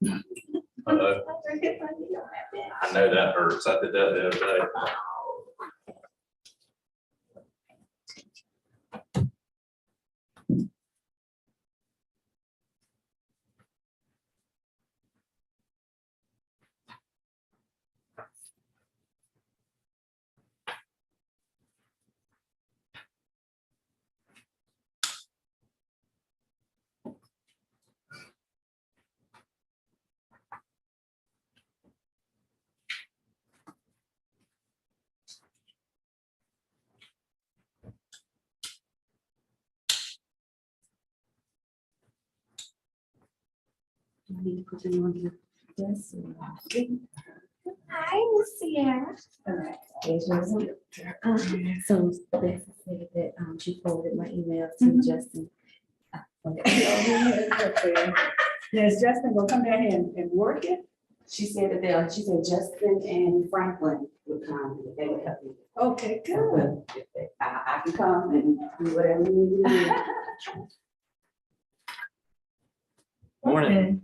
I know that hurts. I did that the other day. Yes. Hi, Miss Sierra. So Betsy said that she forwarded my email to Justin. Okay. Yes, Justin will come down here and work it. She said that she said Justin and Franklin would come, and they would help me. Okay, good. But I can come and do whatever you need to do. Morning.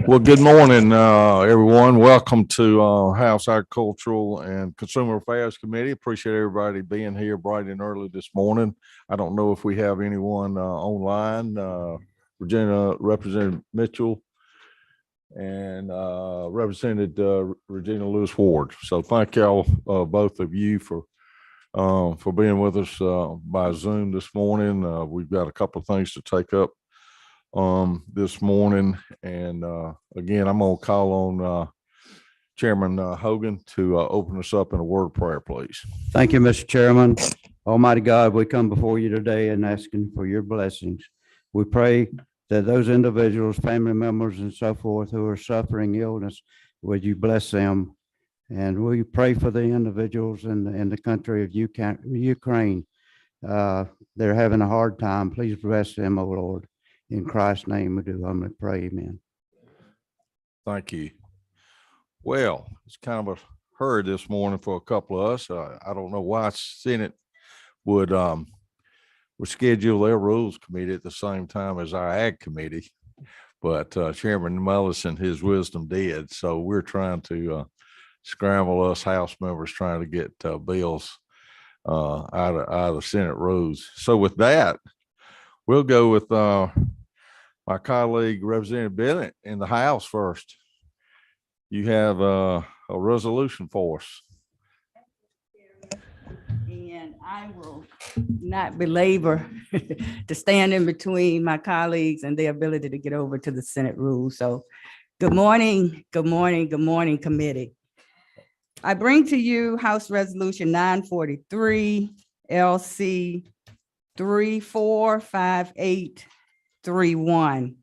Well, good morning, everyone. Welcome to House Agricultural and Consumer Affairs Committee. Appreciate everybody being here bright and early this morning. I don't know if we have anyone online. Representative Mitchell and Representative Regina Lewis Ward. So thank y'all, both of you, for being with us by Zoom this morning. We've got a couple of things to take up this morning, and again, I'm gonna call on Chairman Hogan to open us up in a word of prayer, please. Thank you, Mr. Chairman. Almighty God, we come before you today and asking for your blessings. We pray that those individuals, family members and so forth who are suffering illness, would you bless them? And we pray for the individuals in the country of Ukraine. They're having a hard time. Please bless them, oh Lord. In Christ's name we do humbly pray, amen. Thank you. Well, it's kind of a hurry this morning for a couple of us. I don't know why Senate would schedule their rules committee at the same time as our ag committee, but Chairman Mullis and his wisdom did. So we're trying to scramble us House members trying to get bills out of the Senate rules. So with that, we'll go with my colleague Representative Bennett in the House first. You have a resolution for us. And I will not belabor to stand in between my colleagues and their ability to get over to the Senate rules. So good morning, committee. I bring to you House Resolution 943 LC 345831.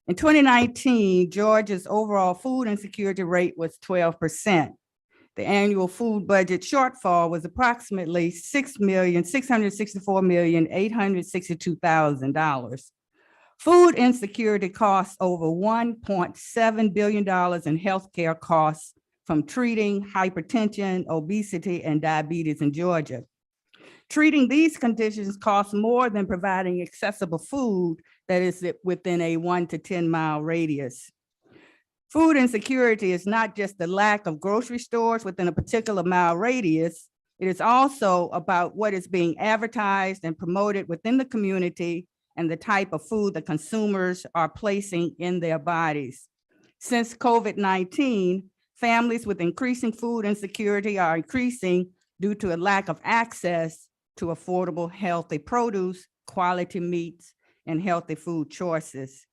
In 2019, Georgia's overall food insecurity rate was 12%. The annual food budget shortfall was approximately $6,664,862,000. Food insecurity costs over $1.7 billion in healthcare costs from treating hypertension, obesity, and diabetes in Georgia. Treating these conditions costs more than providing accessible food that is within a 1 to 10 mile radius. Food insecurity is not just the lack of grocery stores within a particular mile radius. It is also about what is being advertised and promoted within the community and the type of food the consumers are placing in their bodies. Since COVID-19, families with increasing food insecurity are increasing due to a lack of access to affordable, healthy produce, quality meats, and healthy food choices.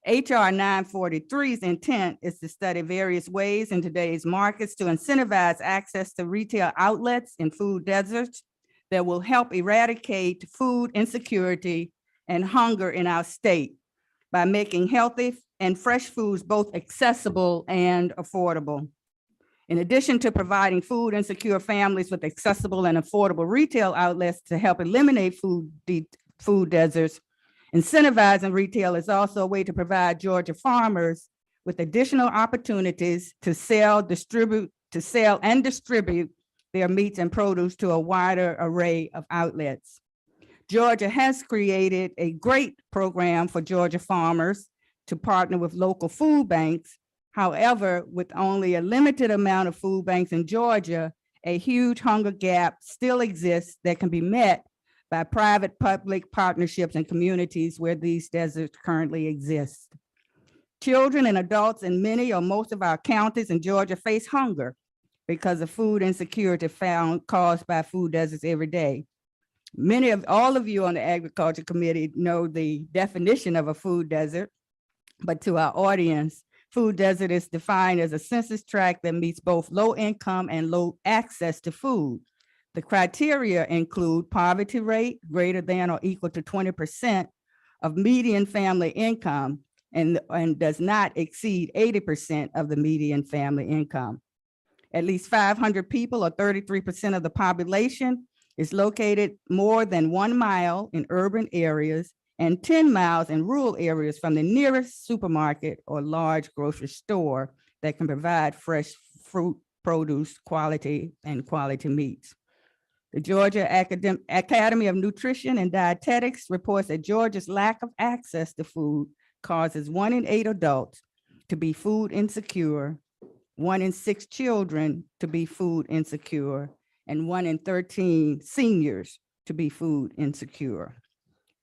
HR 943's intent is to study various ways in today's markets to incentivize access to retail outlets in food deserts that will help eradicate food insecurity and hunger in our state by making healthy and fresh foods both accessible and affordable. In addition to providing food insecure families with accessible and affordable retail outlets to help eliminate food deserts, incentivizing retail is also a way to provide Georgia farmers with additional opportunities to sell and distribute their meats and produce to a wider array of outlets. Georgia has created a great program for Georgia farmers to partner with local food banks. However, with only a limited amount of food banks in Georgia, a huge hunger gap still exists that can be met by private-public partnerships and communities where these deserts currently exist. Children and adults in many or most of our counties in Georgia face hunger because of food insecurity caused by food deserts every day. All of you on the Agriculture Committee know the definition of a food desert, but to our audience, food desert is defined as a census tract that meets both low income and low access to food. The criteria include poverty rate greater than or equal to 20% of median family income and does not exceed 80% of the median family income. At least 500 people or 33% of the population is located more than 1 mile in urban areas and 10 miles in rural areas from the nearest supermarket or large grocery store that can provide fresh fruit, produce, quality meats. The Georgia Academy of Nutrition and Dietetics reports that Georgia's lack of access to food causes 1 in 8 adults to be food insecure, 1 in 6 children to be food insecure, and 1 in 13 seniors to be food insecure.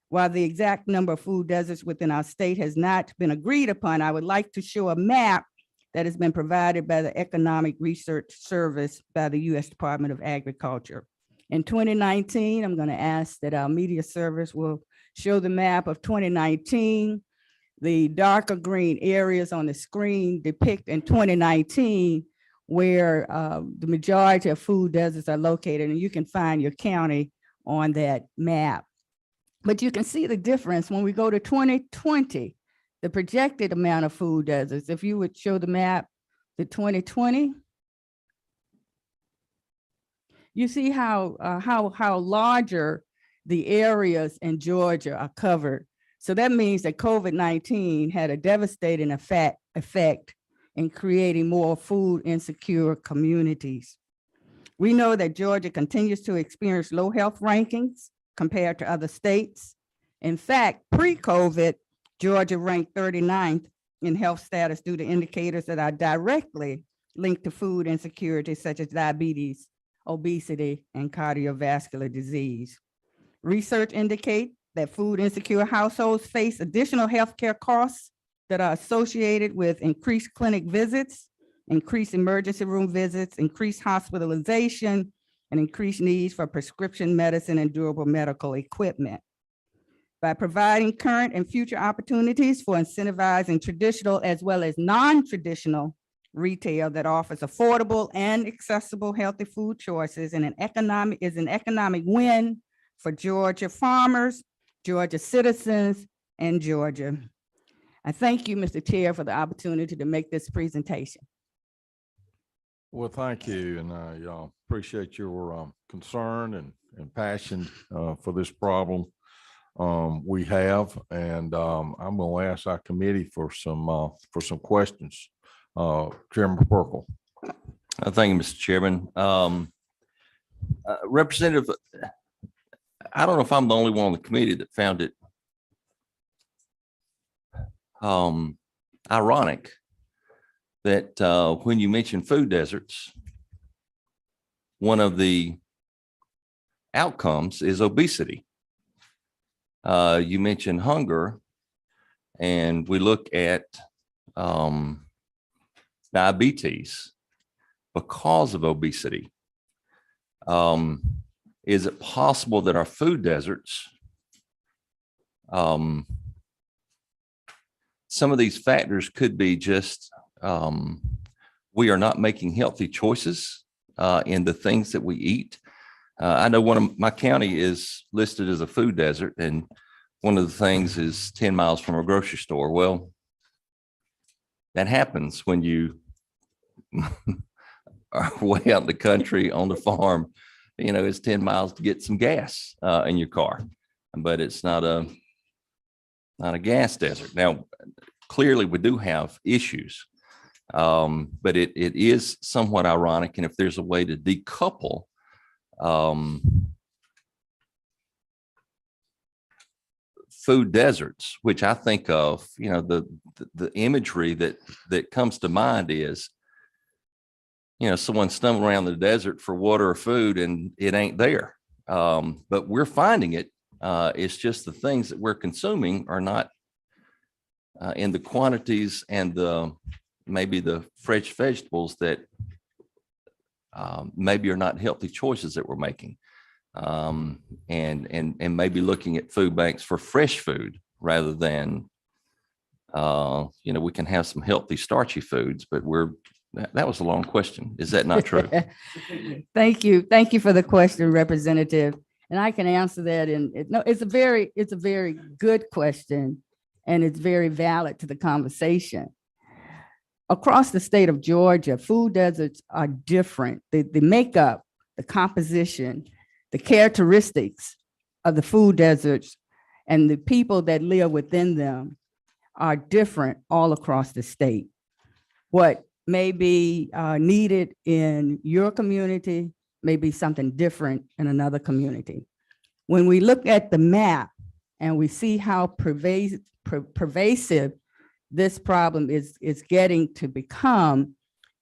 While the exact number of food deserts within our state has not been agreed upon, I would like to show a map that has been provided by the Economic Research Service by the U.S. Department of Agriculture. In 2019, I'm going to ask that our media service will show the map of 2019. The darker green areas on the screen depict in 2019 where the majority of food deserts are located, and you can find your county on that map. But you can see the difference when we go to 2020, the projected amount of food deserts. If you would show the map to 2020, you see how larger the areas in Georgia are covered. So that means that COVID-19 had a devastating effect in creating more food insecure communities. We know that Georgia continues to experience low health rankings compared to other states. In fact, pre-COVID, Georgia ranked 39th in health status due to indicators that are directly linked to food insecurity, such as diabetes, obesity, and cardiovascular disease. Research indicates that food insecure households face additional healthcare costs that are associated with increased clinic visits, increased emergency room visits, increased hospitalization, and increased needs for prescription medicine and durable medical equipment. By providing current and future opportunities for incentivizing traditional as well as non-traditional retail that offers affordable and accessible healthy food choices and an economic win for Georgia farmers, Georgia citizens, and Georgia. I thank you, Mr. Chair, for the opportunity to make this presentation. Well, thank you, and I appreciate your concern and passion for this problem we have, and I'm going to ask our committee for some questions. Chairman Perkle. Thank you, Mr. Chairman. Representative, I don't know if I'm the only one on the committee that found it ironic that when you mention food deserts, one of the outcomes is obesity. You mentioned hunger, and we look at diabetes because of obesity. Is it possible that our food deserts, some of these factors could be just we are not making healthy choices in the things that we eat? I know one of my county is listed as a food desert, and one of the things is 10 miles from a grocery store. Well, that happens when you are way out in the country on the farm. You know, it's 10 miles to get some gas in your car, but it's not a gas desert. Now, clearly we do have issues, but it is somewhat ironic. And if there's a way to decouple food deserts, which I think of, you know, the imagery that comes to mind is, you know, someone stumbling around the desert for water or food and it ain't there. But we're finding it. It's just the things that we're consuming are not in the quantities and maybe the fresh vegetables that maybe are not healthy choices that we're making. And maybe looking at food banks for fresh food rather than, you know, we can have some healthy starchy foods, but that was a long question. Is that not true? Thank you. Thank you for the question, Representative. And I can answer that. It's a very good question, and it's very valid to the conversation. Across the state of Georgia, food deserts are different. The makeup, the composition, the characteristics of the food deserts and the people that live within them are different all across the state. What may be needed in your community may be something different in another community. When we look at the map, and we see how pervasive this problem is getting to become,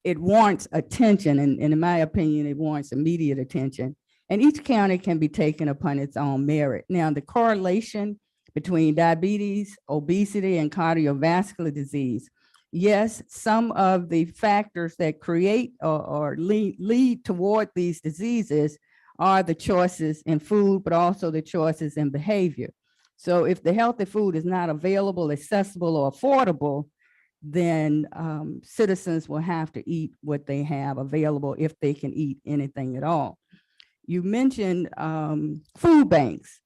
it warrants attention. And in my opinion, it warrants immediate attention. And each county can be taken upon its own merit. Now, the correlation between diabetes, obesity, and cardiovascular disease. Yes, some of the factors that create or lead toward these diseases are the choices in food, but also the choices in behavior. So if the healthy food is not available, accessible, or affordable, then citizens will have to eat what they have available if they can eat anything at all. You mentioned food banks.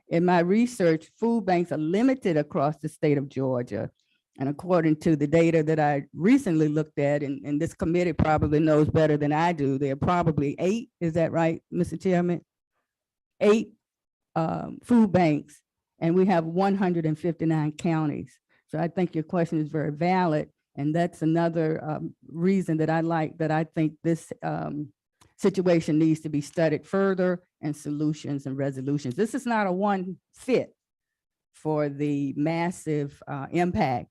In my research, food banks are limited across the state of Georgia. And according to the data that I recently looked at, and this committee probably knows better than I do, there are probably 8, is that right, Mr. Chairman? 8 food banks, and we have 159 counties. So I think your question is very valid. And that's another reason that I think this situation needs to be studied further, and solutions and resolutions. This is not a one fit for the massive impact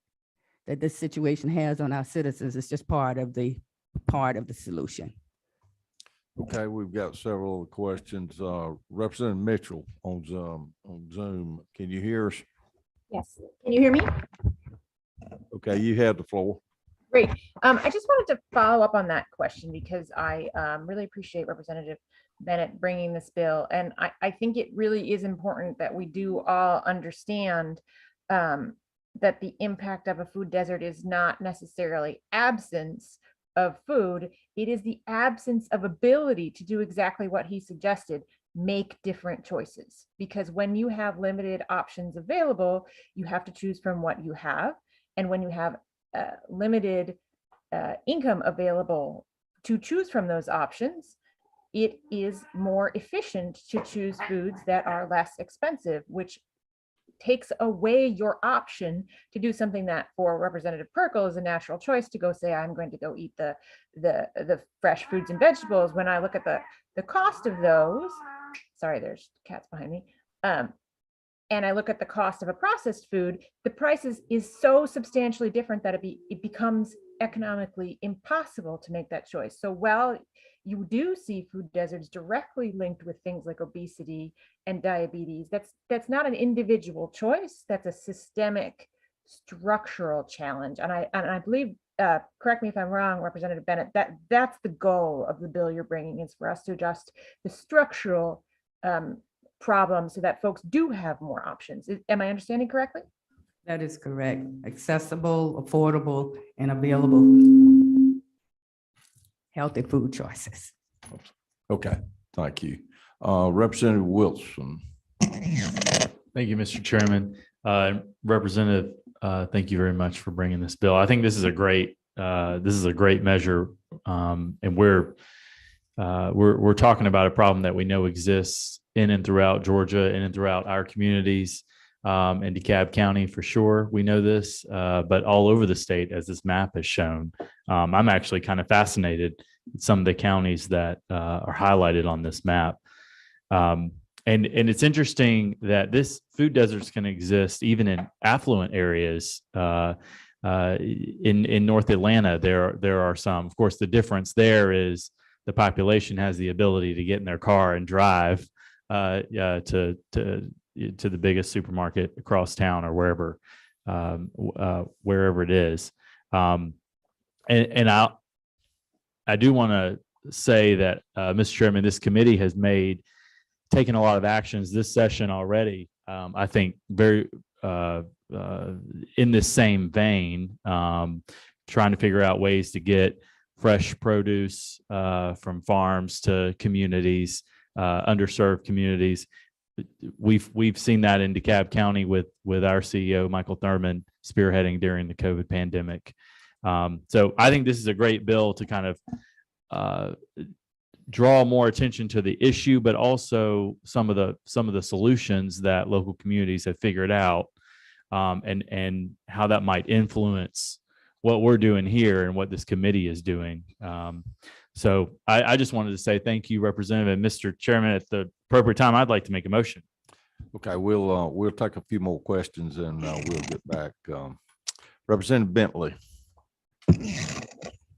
that this situation has on our citizens. It's just part of the solution. Okay, we've got several questions. Representative Mitchell on Zoom. Can you hear us? Yes. Can you hear me? Okay, you have the floor. Great. I just wanted to follow up on that question because I really appreciate Representative Bennett bringing this bill. And I think it really is important that we do all understand that the impact of a food desert is not necessarily absence of food. It is the absence of ability to do exactly what he suggested, make different choices. Because when you have limited options available, you have to choose from what you have. And when you have limited income available to choose from those options, it is more efficient to choose foods that are less expensive, which takes away your option to do something that for Representative Perkle is a natural choice, to go say, I'm going to go eat the fresh fruits and vegetables. When I look at the cost of those, sorry, there's cats behind me. And I look at the cost of a processed food, the price is so substantially different that it becomes economically impossible to make that choice. So while you do see food deserts directly linked with things like obesity and diabetes, that's not an individual choice, that's a systemic structural challenge. And I believe, correct me if I'm wrong, Representative Bennett, that's the goal of the bill you're bringing, is for us to adjust the structural problem so that folks do have more options. Am I understanding correctly? That is correct. Accessible, affordable, and available healthy food choices. Okay, thank you. Representative Wilson. Thank you, Mr. Chairman. Representative, thank you very much for bringing this bill. I think this is a great measure, and we're talking about a problem that we know exists in and throughout Georgia and throughout our communities, and DeKalb County for sure. We know this, but all over the state, as this map has shown. I'm actually kind of fascinated with some of the counties that are highlighted on this map. And it's interesting that this food deserts can exist even in affluent areas. In North Atlanta, there are some. Of course, the difference there is the population has the ability to get in their car and drive to the biggest supermarket across town or wherever it is. And I do want to say that, Mr. Chairman, this committee has taken a lot of actions this session already. I think very in this same vein, trying to figure out ways to get fresh produce from farms to communities, underserved communities. We've seen that in DeKalb County with our CEO, Michael Thurman, spearheading during the COVID pandemic. So I think this is a great bill to kind of draw more attention to the issue, but also some of the solutions that local communities have figured out, and how that might influence what we're doing here and what this committee is doing. So I just wanted to say thank you, Representative, and Mr. Chairman. At the appropriate time, I'd like to make a motion. Okay, we'll take a few more questions and we'll get back. Representative Bentley.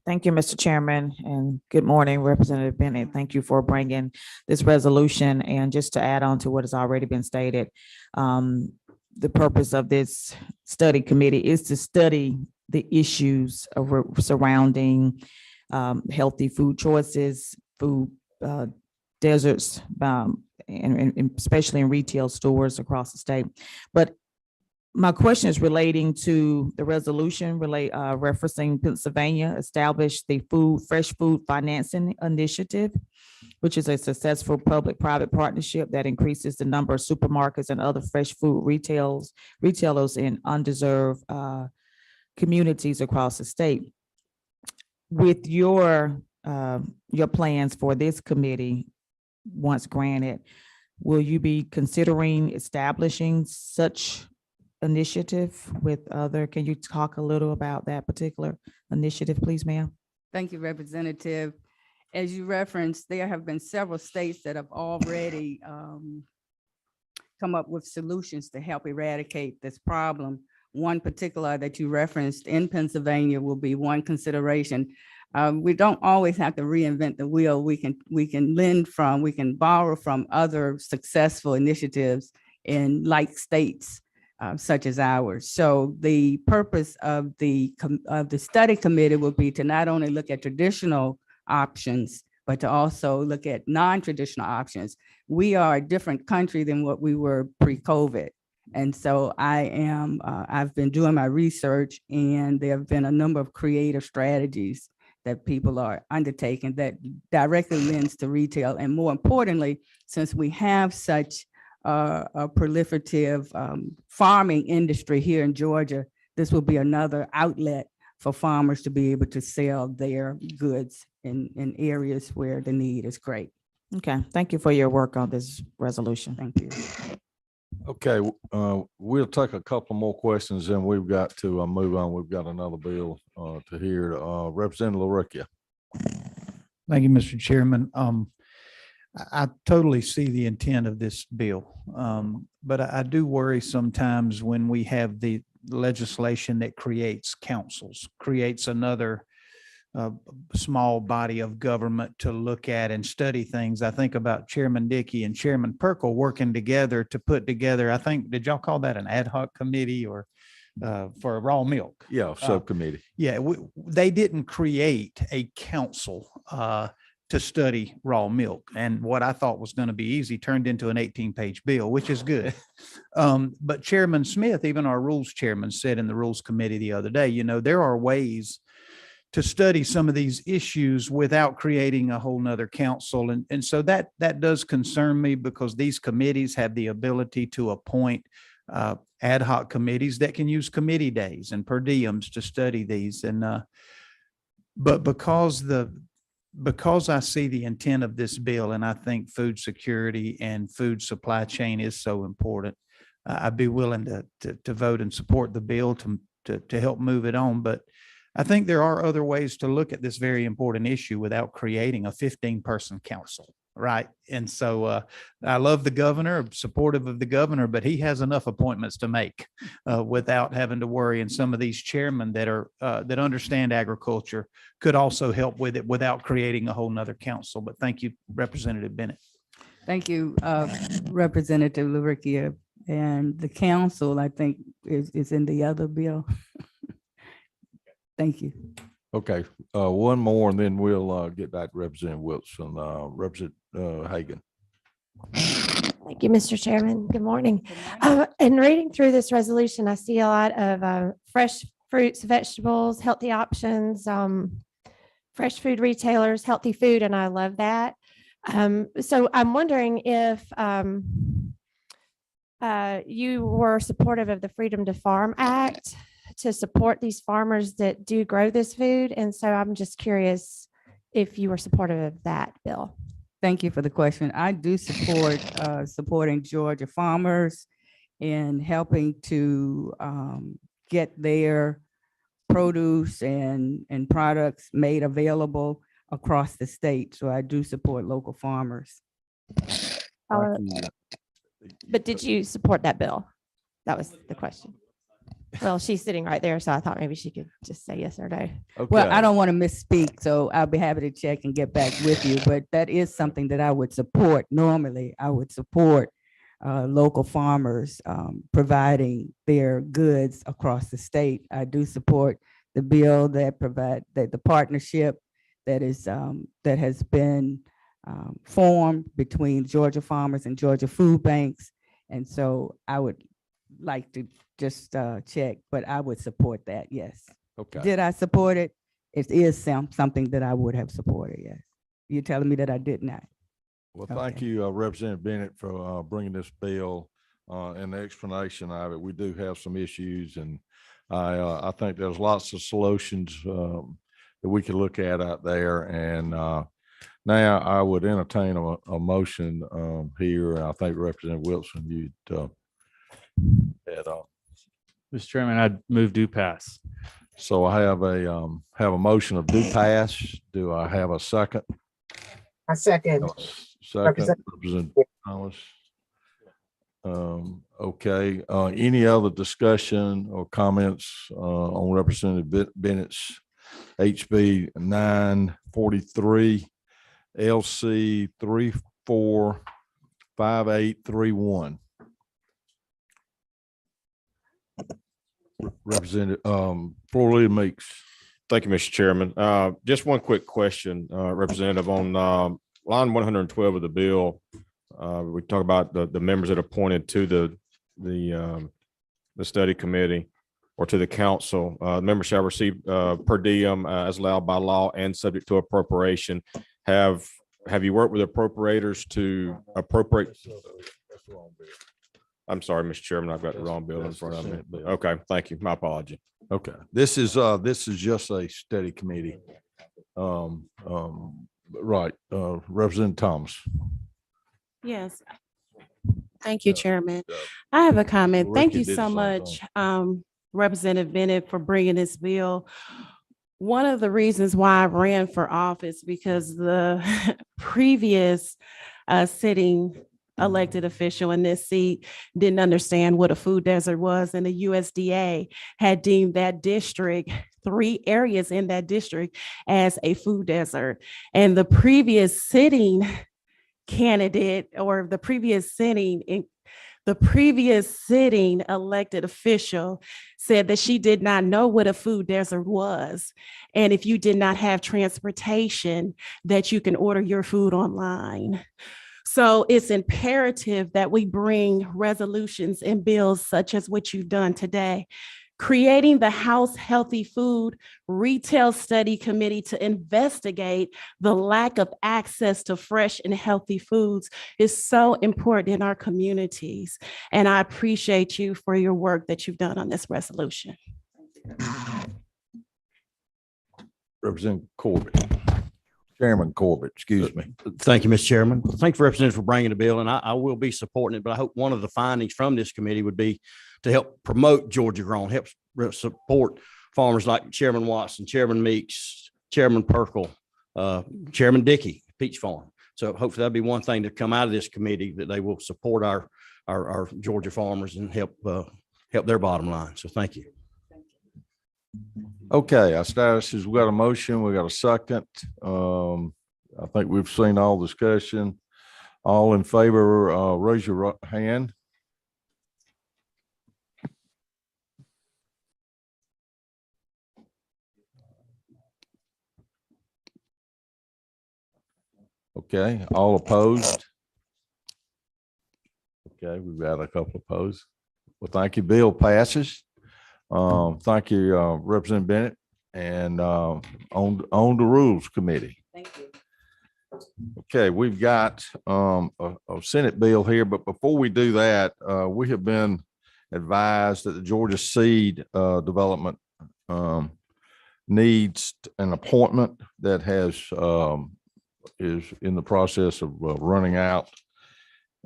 Thank you, Mr. Chairman, and good morning, Representative Bennett. Thank you for bringing this resolution. And just to add on to what has already been stated, the purpose of this study committee is to study the issues surrounding healthy food choices, food deserts, and especially in retail stores across the state. But my question is relating to the resolution referencing Pennsylvania established the fresh food financing initiative, which is a successful public-private partnership that increases the number of supermarkets and other fresh food retailers in undeserved communities across the state. With your plans for this committee, once granted, will you be considering establishing such initiative with can you talk a little about that particular initiative, please, ma'am? Thank you, Representative. As you referenced, there have been several states that have already come up with solutions to help eradicate this problem. One particular that you referenced in Pennsylvania will be one consideration. We don't always have to reinvent the wheel. We can borrow from other successful initiatives in like states such as ours. So the purpose of the study committee will be to not only look at traditional options, but to also look at non-traditional options. We are a different country than what we were pre-COVID. And so I've been doing my research, and there have been a number of creative strategies that people are undertaking that directly lends to retail. And more importantly, since we have such a proliferative farming industry here in Georgia, this will be another outlet for farmers to be able to sell their goods in areas where the need is great. Okay, thank you for your work on this resolution. Thank you. Okay, we'll take a couple more questions and we've got to move on. We've got another bill to hear. Representative LaRicchia. Thank you, Mr. Chairman. I totally see the intent of this bill, but I do worry sometimes when we have the legislation that creates councils, creates another small body of government to look at and study things. I think about Chairman Dickey and Chairman Perkle working together to put together, I think, did y'all call that an ad hoc committee or for raw milk? Yeah, subcommittee. Yeah, they didn't create a council to study raw milk. And what I thought was going to be easy turned into an 18-page bill, which is good. But Chairman Smith, even our rules chairman, said in the Rules Committee the other day, you know, there are ways to study some of these issues without creating a whole nother council. And so that does concern me, because these committees have the ability to appoint ad hoc committees that can use committee days and per diems to study these. And but because I see the intent of this bill, and I think food security and food supply chain is so important, I'd be willing to vote and support the bill to help move it on. But I think there are other ways to look at this very important issue without creating a 15-person council, right? And so I love the governor, I'm supportive of the governor, but he has enough appointments to make without having to worry. And some of these chairmen that understand agriculture could also help with it without creating a whole nother council. But thank you, Representative Bennett. Thank you, Representative LaRicchia. And the council, I think, is in the other bill. Thank you. Okay, one more and then we'll get back to Representative Wilson. Representative Hagan. Thank you, Mr. Chairman. Good morning. In reading through this resolution, I see a lot of fresh fruits, vegetables, healthy options, fresh food retailers, healthy food, and I love that. So I'm wondering if you were supportive of the Freedom to Farm Act to support these farmers that do grow this food. And so I'm just curious if you were supportive of that bill. Thank you for the question. I do support supporting Georgia farmers in helping to get their produce and products made available across the state. So I do support local farmers. But did you support that bill? That was the question. Well, she's sitting right there, so I thought maybe she could just say yes or no. Well, Okay. I don't want to misspeak, so I'll be happy to check and get back with you, but that is something that I would support. Normally, I would support local farmers providing their goods across the state. I do support the bill that the partnership that has been formed between Georgia farmers and Georgia food banks. And so I would like to just check, but I would support that, yes. Okay. Did I support it? It is something that I would have supported, yes. You're telling me that I did not? Well, thank Okay. you, Representative Bennett, for bringing this bill and the explanation of it. We do have some issues, and I think there's lots of solutions that we could look at out there. And now I would entertain a motion here. I think Representative Wilson, you'd head on. Mr. Chairman, I'd move do pass. So I have a motion of do pass. Do I have a second? I second. Second, Representative Thomas. Okay, any other discussion or comments on Representative Bennett's HB 943 LC 345831? Representative Floor Leader Meeks. Thank you, Mr. Chairman. Just one quick question, Representative, on line 112 of the bill. We talk about the members that are appointed to the study committee or to the council. Members shall receive per diem as allowed by law and subject to appropriation. Have you worked with appropriators to appropriate? I'm sorry, Mr. Chairman, I've got the wrong bill in front of me. Okay, thank you. My apology. Okay, this is just a study committee. Right, Representative Thomas. Yes. Thank you, Chairman. I have a comment. Thank Ricky you did so the much, same Representative Bennett, for bringing this bill. One of the reasons why I ran for office because the previous sitting elected official in this seat didn't understand what a food desert was, and the USDA had deemed that district, 3 areas in that district, as a food desert. And the previous sitting candidate, or the previous sitting elected official, said that she did not know what a food desert was. And if you did not have transportation, that you can order your food online. So it's imperative that we bring resolutions and bills such as what you've done today. Creating the House Healthy Food Retail Study Committee to investigate the lack of access to fresh and healthy foods is so important in our communities. And I appreciate you for your work that you've done on this resolution. Representative Corbett. Chairman Corbett, excuse me. Thank you, Mr. Chairman. Thank you, Representative, for bringing the bill, and I will be supporting it, but I hope one of the findings from this committee would be to help promote Georgia grown, help support farmers like Chairman Watson, Chairman Meeks, Chairman Perkle, Chairman Dickey, Peach Farm. So hopefully that'll be one thing to come out of this committee, that they will support our Georgia farmers and help their bottom line. So thank you. Okay, our status is we got a motion, we got a second. I think we've seen all discussion. All in favor, raise your hand. Okay, all opposed? Okay, we've got a couple opposed. Well, thank you. Bill passes. Thank you, Representative Bennett, and on the Rules Committee. Thank you. Okay, we've got a Senate bill here, but before we do that, we have been advised that the Georgia Seed Development needs an appointment that is in the process of running out.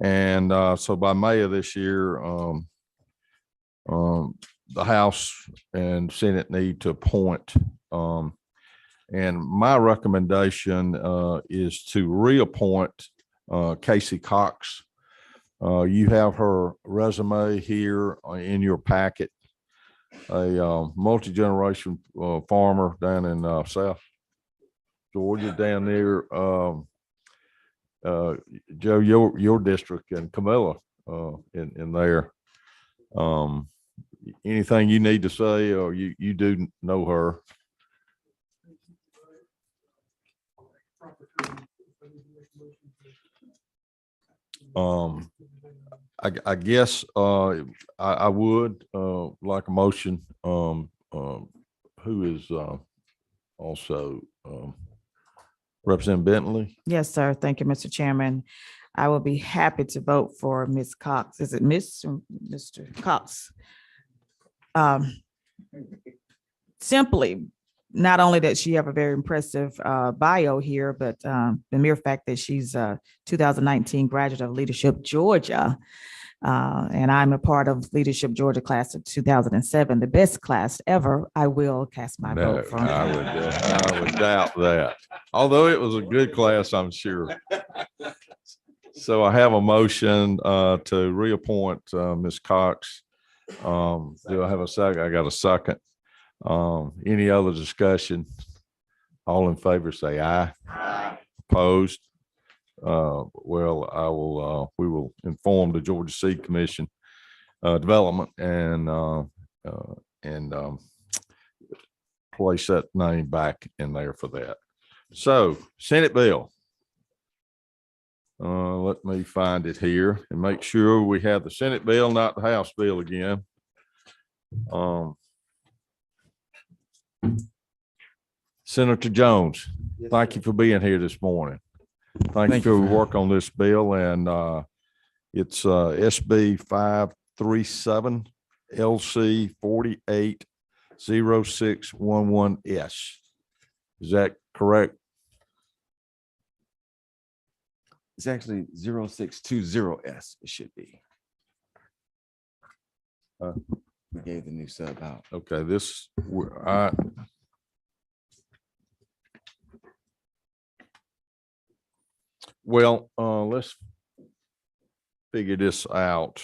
And so by May of this year, the House and Senate need to appoint. And my recommendation is to reappoint Casey Cox You have her resume here in your packet. A multi-generation farmer down in South Georgia, down near Joe, your district, and Camilla in there. Anything you need to say, or you do know her? I guess I would like a motion. Who is also Representative Bentley? Yes, sir. Thank you, Mr. Chairman. I will be happy to vote for Ms. Cox. Is it Miss or Mr. Cox? Simply, not only that she have a very impressive bio here, but the mere fact that she's a 2019 graduate of Leadership Georgia. And I'm a part of Leadership Georgia class of 2007, the best class ever. I will cast my No, vote for I would doubt that. Although it was a good class, I'm sure. So I have a motion to reappoint Ms. Cox. Do I have a second? I got a second. Any other discussion? All in favor, say aye. Aye. Opposed? Well, I will, we will inform the Georgia Seed Commission Development and place that name back in there for that. So Senate bill. Let me find it here and make sure we have the Senate bill, not the House bill again. Senator Jones, thank you for being here this morning. Thank you for your work on this bill, and it's SB 537 LC 480611S. Is that correct? It's actually 0620S. It should be. We gave the new sub out. Okay, this well, let's figure this out.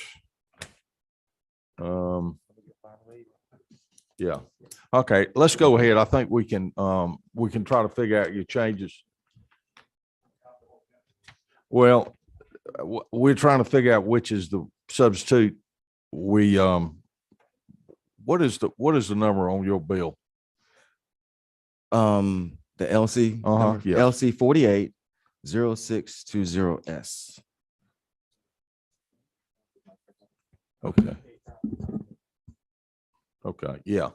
Yeah. Okay, let's go ahead. I think we can try to figure out your changes. Well, we're trying to figure out which is the substitute. We what is the number on your bill? The LC, Yeah. LC 480620S. Okay. Okay, yeah.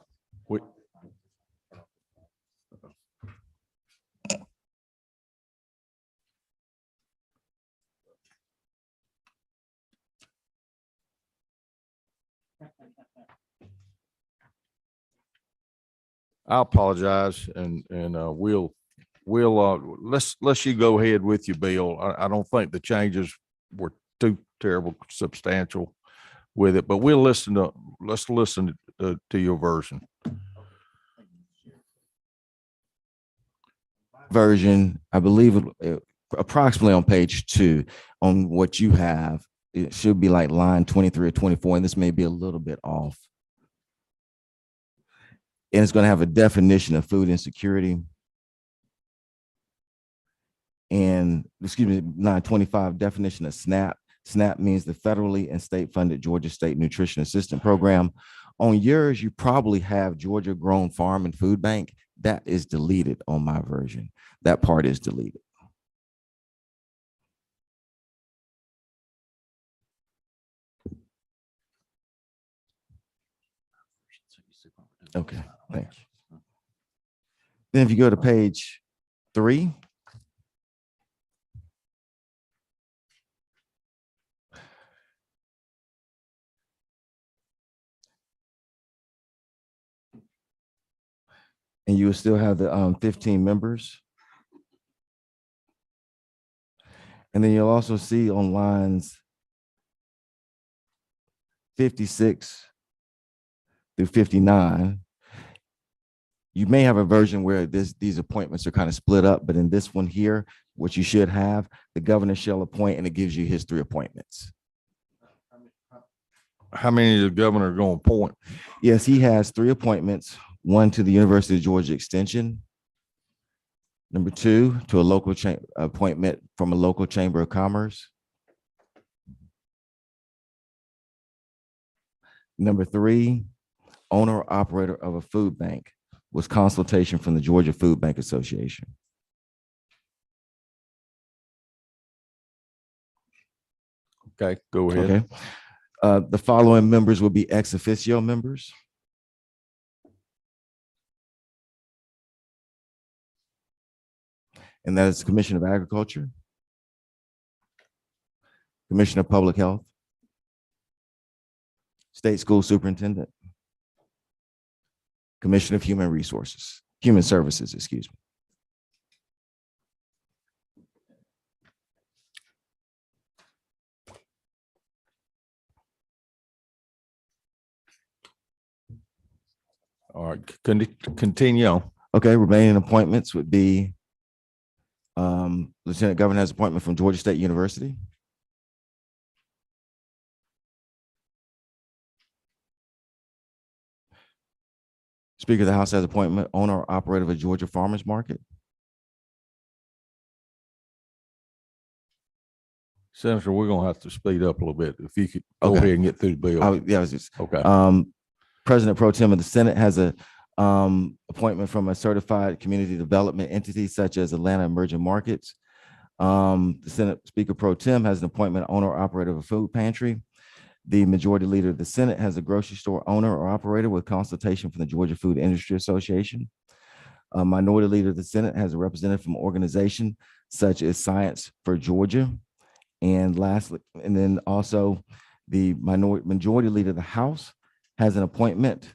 I apologize, and we'll let's you go ahead with your bill. I don't think the changes were too terrible substantial with it, but let's listen to your version. Version, I believe approximately on page 2 on what you have, it should be like line 23 or 24, and this may be a little bit off. And it's going to have a definition of food insecurity. And excuse me, line 25, definition of SNAP. SNAP means the federally and state funded Georgia State Nutrition Assistance Program. On yours, you probably have Georgia Grown Farm and Food Bank. That is deleted on my version. That part is deleted. Okay, thanks. Then if you go to page 3, and you will still have the 15 members. And then you'll also see on lines 56 through 59, you may have a version where these appointments are kind of split up, but in this one here, what you should have, the governor shall appoint, and it gives you his 3 appointments. How many is the governor going to appoint? Yes, he has 3 appointments, one to the University of Georgia Extension. Number 2, to a local appointment from a local chamber of commerce. Number 3, owner or operator of a food bank with consultation from the Georgia Food Bank Association. Okay, go ahead. Okay. The following members will be ex officio members. And that is the Commission of Agriculture, Commission of Public Health, State School Superintendent, Commission of Human Services, excuse me. All right, continue on. Okay, remaining appointments would be Lieutenant Governor has appointment from Georgia State University. Speaker of the House has appointment, owner or operator of a Georgia Farmers Market. Senator, we're going to have to speed up a little bit. If you could go Okay. ahead and get through the bill. Yeah, I was just, Okay. President Pro Tem of the Senate has a appointment from a certified community development entity such as Atlanta Emerging Markets. The Senate Speaker Pro Tem has an appointment, owner or operator of a food pantry. The Majority Leader of the Senate has a grocery store owner or operator with consultation from the Georgia Food Industry Association. A Minority Leader of the Senate has a representative from an organization such as Science for Georgia. And lastly, and then also the Majority Leader of the House has an appointment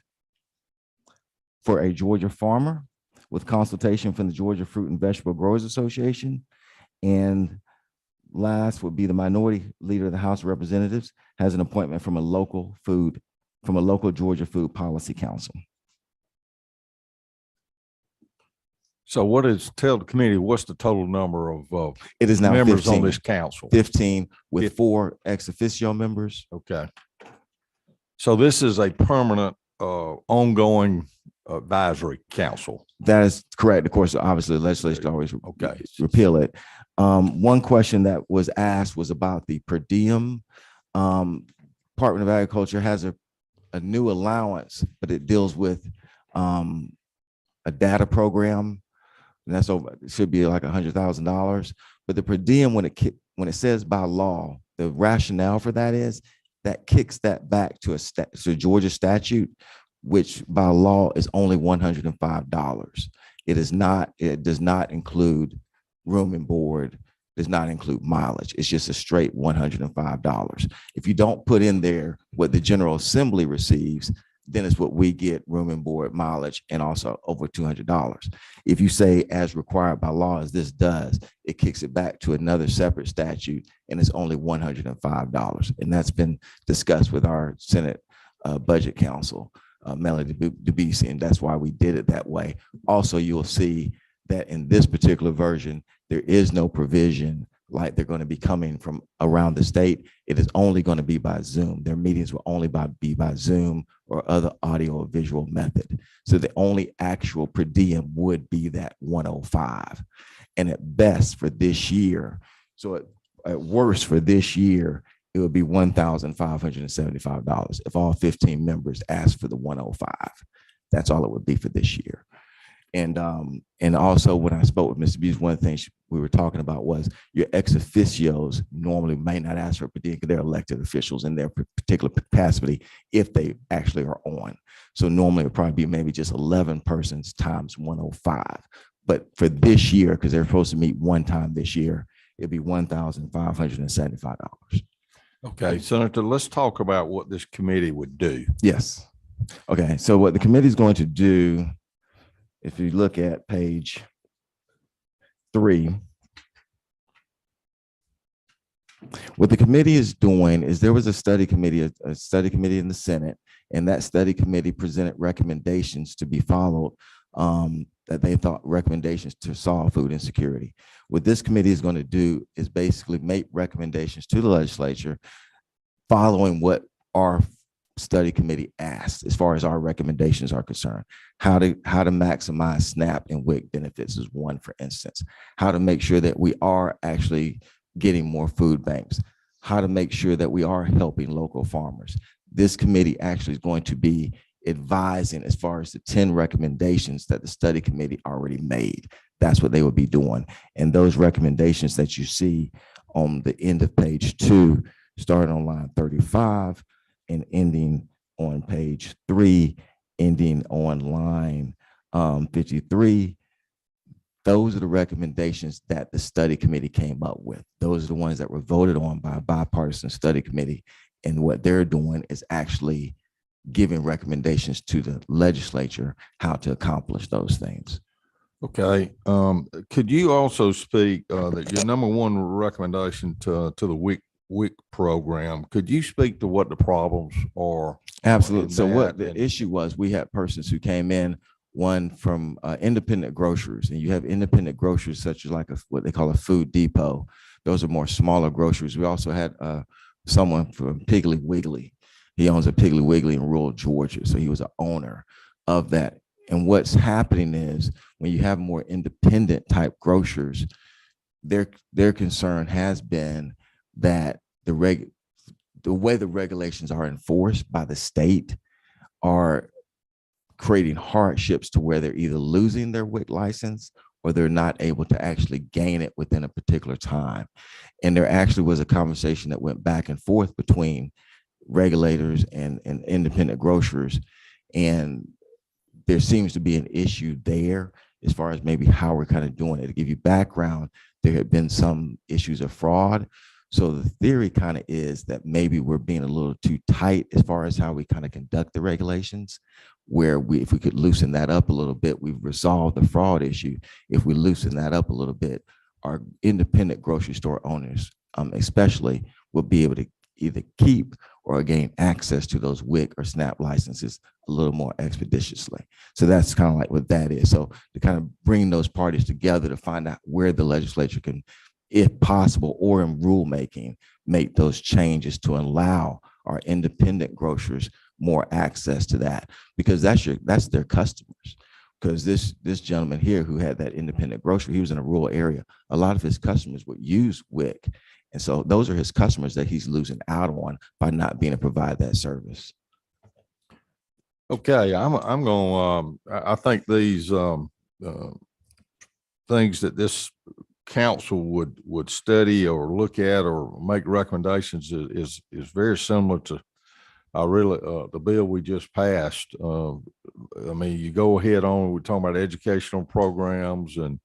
for a Georgia farmer with consultation from the Georgia Fruit and Vegetable Growers Association. And last would be the Minority Leader of the House of Representatives has an appointment from a local Georgia Food Policy Council. So tell the committee, what's the total number of It is now members 15, on this council? 15 with 4 ex officio members. Okay. So this is a permanent, ongoing advisory council. That is correct. Of course, obviously, the legislature can always repeal it. One question that was asked was about the per diem. Department of Agriculture has a new allowance, but it deals with a data program. And that's over, it should be like $100,000. But the per diem, when it says by law, the rationale for that is that kicks that back to a Georgia statute, which by law is only $105. It does not include room and board, does not include mileage. It's just a straight $105. If you don't put in there what the General Assembly receives, then it's what we get, room and board, mileage, and also over $200. If you say as required by law, as this does, it kicks it back to another separate statute and it's only $105. And that's been discussed with our Senate Budget Council, Melody Dubisi, and that's why we did it that way. Also, you'll see that in this particular version, there is no provision like they're going to be coming from around the state. It is only going to be by Zoom. Their meetings will only be by Zoom or other audio or visual method. So the only actual per diem would be that 105. And at best for this year, so at worst for this year, it would be $1,575 if all 15 members ask for the 105. That's all it would be for this year. And also when I spoke with Mr. Buse, one of the things we were talking about was your ex officios normally may not ask for a per diem because they're elected officials in their particular capacity if they actually are on. So normally it would probably be maybe just 11 persons times 105. But for this year, because they're supposed to meet one time this year, it'd be $1,575. Okay, Senator, let's talk about what this committee would do. Yes. Okay, so what the committee is going to do, if you look at page 3, what the committee is doing is there was a study committee in the Senate, and that study committee presented recommendations to be followed that they thought recommendations to solve food insecurity. What this committee is going to do is basically make recommendations to the legislature following what our study committee asked as far as our recommendations are concerned. How to maximize SNAP and WIC benefits is one, for instance. How to make sure that we are actually getting more food banks. How to make sure that we are helping local farmers. This committee actually is going to be advising as far as the 10 recommendations that the study committee already made. That's what they would be doing. And those recommendations that you see on the end of page 2, starting on line 35 and ending on page 3, ending on line 53, those are the recommendations that the study committee came up with. Those are the ones that were voted on by a bipartisan study committee. And what they're doing is actually giving recommendations to the legislature how to accomplish those things. Okay. Could you also speak that your number one recommendation to the WIC program, could you speak to what the problems are? Absolutely. So what that the and- issue was, we had persons who came in, one from independent grocers, and you have independent grocers such as like what they call a food depot. Those are more smaller groceries. We also had someone from Piggly Wiggly. He owns a Piggly Wiggly in rural Georgia. So he was an owner of that. And what's happening is when you have more independent type grocers, their concern has been that the way the regulations are enforced by the state are creating hardships to where they're either losing their WIC license or they're not able to actually gain it within a particular time. And there actually was a conversation that went back and forth between regulators and independent grocers. And there seems to be an issue there as far as maybe how we're kind of doing it. To give you background, there had been some issues of fraud. So the theory kind of is that maybe we're being a little too tight as far as how we kind of conduct the regulations, where if we could loosen that up a little bit, we've resolved the fraud issue. If we loosen that up a little bit, our independent grocery store owners, especially, will be able to either keep or gain access to those WIC or SNAP licenses a little more expeditiously. So that's kind of like what that is. So to kind of bring those parties together to find out where the legislature can, if possible, or in rulemaking, make those changes to allow our independent grocers more access to that, because that's their customers. Because this gentleman here who had that independent grocery, he was in a rural area. A lot of his customers would use WIC. And so those are his customers that he's losing out on by not being able to provide that service. Okay, I'm going. I think these things that this council would study or look at or make recommendations is very similar to the bill we just passed. I mean, you go ahead on. We're talking about educational programs and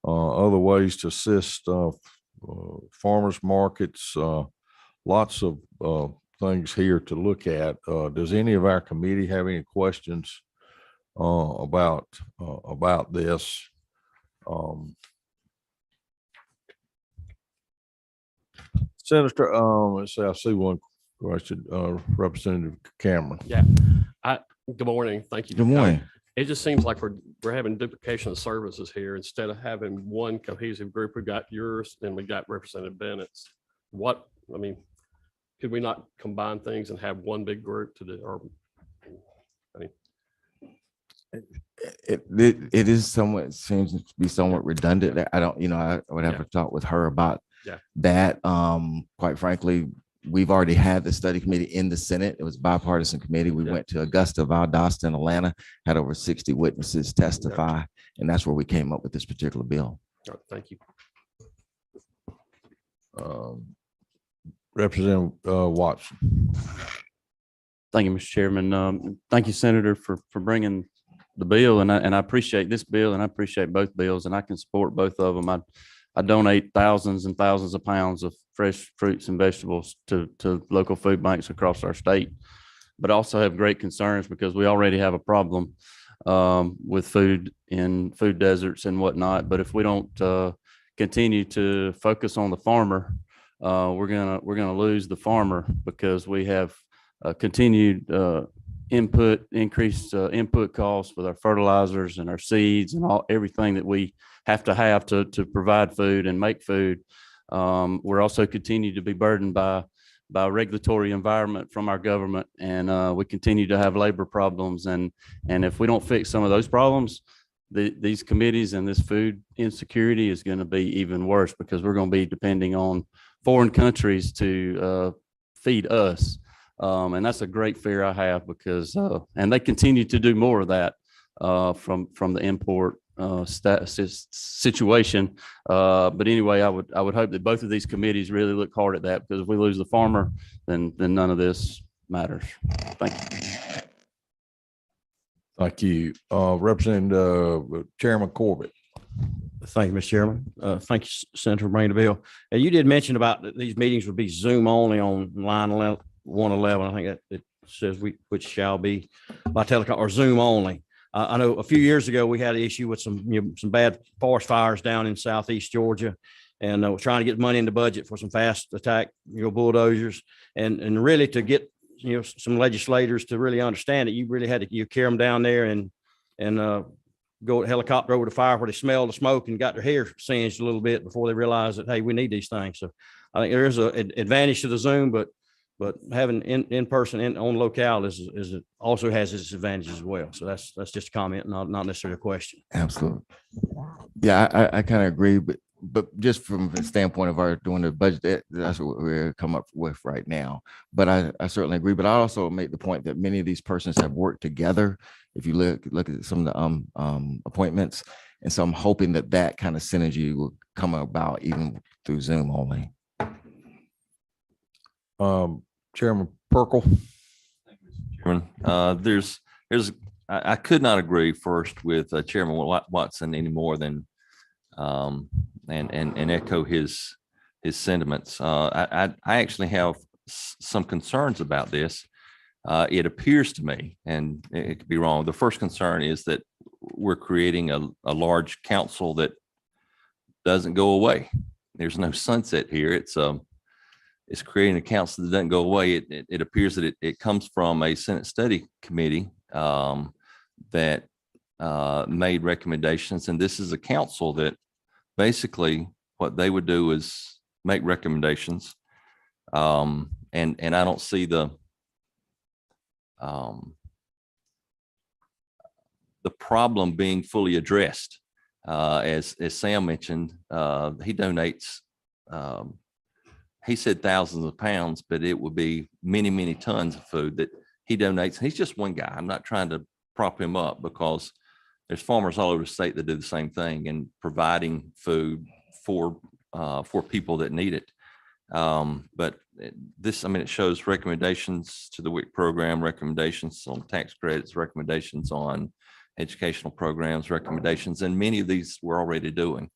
other ways to assist farmers markets. Lots of things here to look at. Does any of our committee have any questions about this? Senator, let's see, I see one question, Representative Cameron. Yeah, good morning. Thank you. Good morning. It just seems like we're having duplication of services here. Instead of having one cohesive group, we've got yours and we got Representative Bennett's. Could we not combine things and have one big group to do, or, It is somewhat, seems to be somewhat redundant. I don't, I would have to talk with her about that. Quite frankly, we've already had the study committee in the Senate. It was a bipartisan committee. We went to Augusta, Valdosta, and Atlanta, had over 60 witnesses testify, and that's where we came up with this particular bill. Thank you. Representative Watson. Thank you, Mr. Chairman. Thank you, Senator, for bringing the bill, and I appreciate this bill, and I appreciate both bills, and I can support both of them. I donate thousands and thousands of pounds of fresh fruits and vegetables to local food banks across our state, but also have great concerns because we already have a problem with food in food deserts and whatnot. But if we don't continue to focus on the farmer, we're gonna lose the farmer, because we have continued increased input costs with our fertilizers and our seeds and everything that we have to provide food and make food. We're also continue to be burdened by by regulatory environment from our government. And we continue to have labor problems. And if we don't fix some of those problems, these committees and this food insecurity is going to be even worse, because we're going to be depending on foreign countries to feed us. And that's a great fear I have, because and they continue to do more of that from the import situation. But anyway, I would hope that both of these committees really look hard at that, because if we lose the farmer, then none of this matters. Thank you. Thank you. Representative Chairman Corbett. Thank you, Mr. Chairman. Thank you, Senator, for bringing the bill. And you did mention about that these meetings would be Zoom only on line 111. I think that it says which shall be by telecom or Zoom only. I know a few years ago we had an issue with some bad forest fires down in southeast Georgia, and we're trying to get money in the budget for some fast attack bulldozers, and really to get some legislators to really understand that you really had to carry them down there and go helicopter over the fire where they smelled the smoke and got their hair singed a little bit before they realized that, hey, we need these things. So I think there is an advantage to the Zoom, but having in person on locale is also has its advantages as well. So that's just a comment, not necessarily a question. Absolutely. Yeah, I kind of agree, but just from the standpoint of our doing the budget, that's what we're come up with right now. But I certainly agree. But I also make the point that many of these persons have worked together. If you look at some of the appointments, and so I'm hoping that kind of synergy will come about even through Zoom only. Chairman Perkle. I could not agree first with Chairman Watson any more than and echo his sentiments. I actually have some concerns about this. It appears to me, and it could be wrong, the first concern is that we're creating a large council that doesn't go away. There's no sunset here. It's creating a council that doesn't go away. It appears that it comes from a Senate study committee that made recommendations, and this is a council that basically what they would do is make recommendations, and I don't see the problem being fully addressed. As Sam mentioned, he donates. He said thousands of pounds, but it would be many, many tons of food that he donates. He's just one guy. I'm not trying to prop him up, because there's farmers all over the state that do the same thing and providing food for people that need it. But it shows recommendations to the WIC program, recommendations on tax credits, recommendations on educational programs, recommendations, and many of these we're already doing.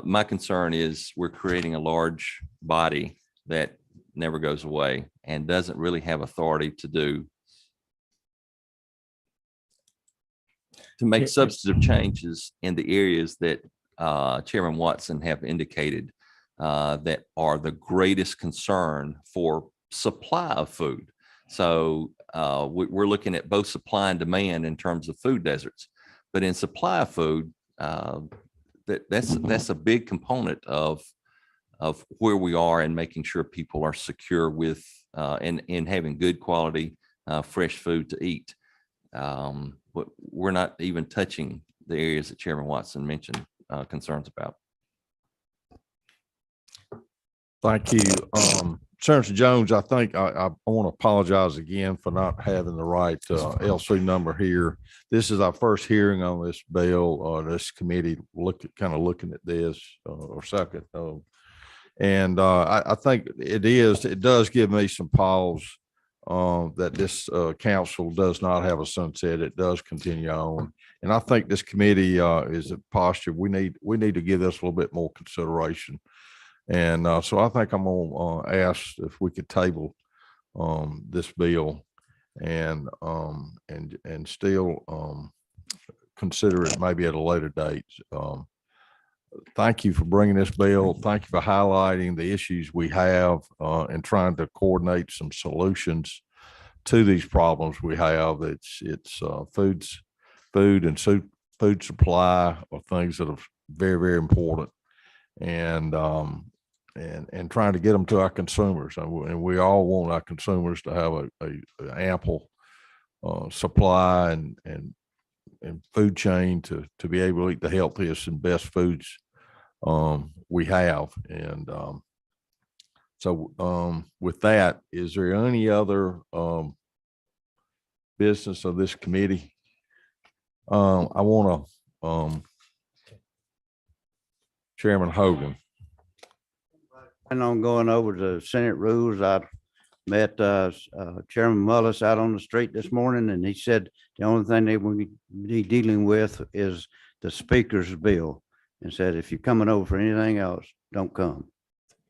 My concern is we're creating a large body that never goes away and doesn't really have authority to make substantive changes in the areas that Chairman Watson have indicated that are the greatest concern for supply of food. So we're looking at both supply and demand in terms of food deserts, but in supply of food, that's a big component of where we are and making sure people are secure with and having good quality fresh food to eat. But we're not even touching the areas that Chairman Watson mentioned concerns about. Thank you. Senator Jones, I think I want to apologize again for not having the right LC number here. This is our first hearing on this bill. This committee kind of looking at this or second. And I think it does give me some pause that this council does not have a sunset. It does continue on. And I think this committee is a posture. We need to give this a little bit more consideration. And so I think I'm going to ask if we could table this bill and still consider it maybe at a later date. Thank you for bringing this bill. Thank you for highlighting the issues we have and trying to coordinate some solutions to these problems we have. It's food and food supply are things that are very, very important. And and trying to get them to our consumers. And we all want our consumers to have a ample supply and food chain to be able to eat the healthiest and best foods we have. And so with that, is there any other business of this committee? I want to Chairman Hogan. And on going over the Senate rules, I met Chairman Mullis out on the street this morning, and he said the only thing they will be dealing with is the speaker's bill, and said if you're coming over for anything else, don't come.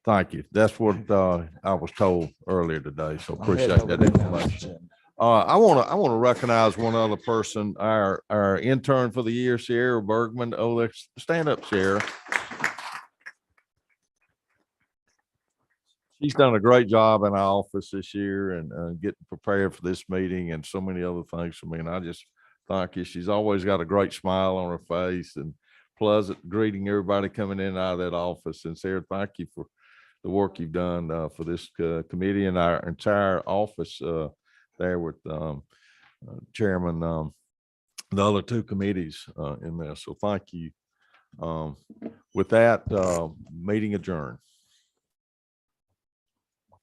Thank you. That's what I was told earlier today. So appreciate that information. I want to recognize one other person, our intern for the year, Sierra Bergman. Oh, let's stand up, Sierra. She's done a great job in our office this year and getting prepared for this meeting and so many other things for me. And I just thank you. She's always got a great smile on her face and pleasant greeting everybody coming in and out of that office. And Sarah, thank you for the work you've done for this committee and our entire office there with Chairman, the other two committees in there. So thank you. With that, meeting adjourned.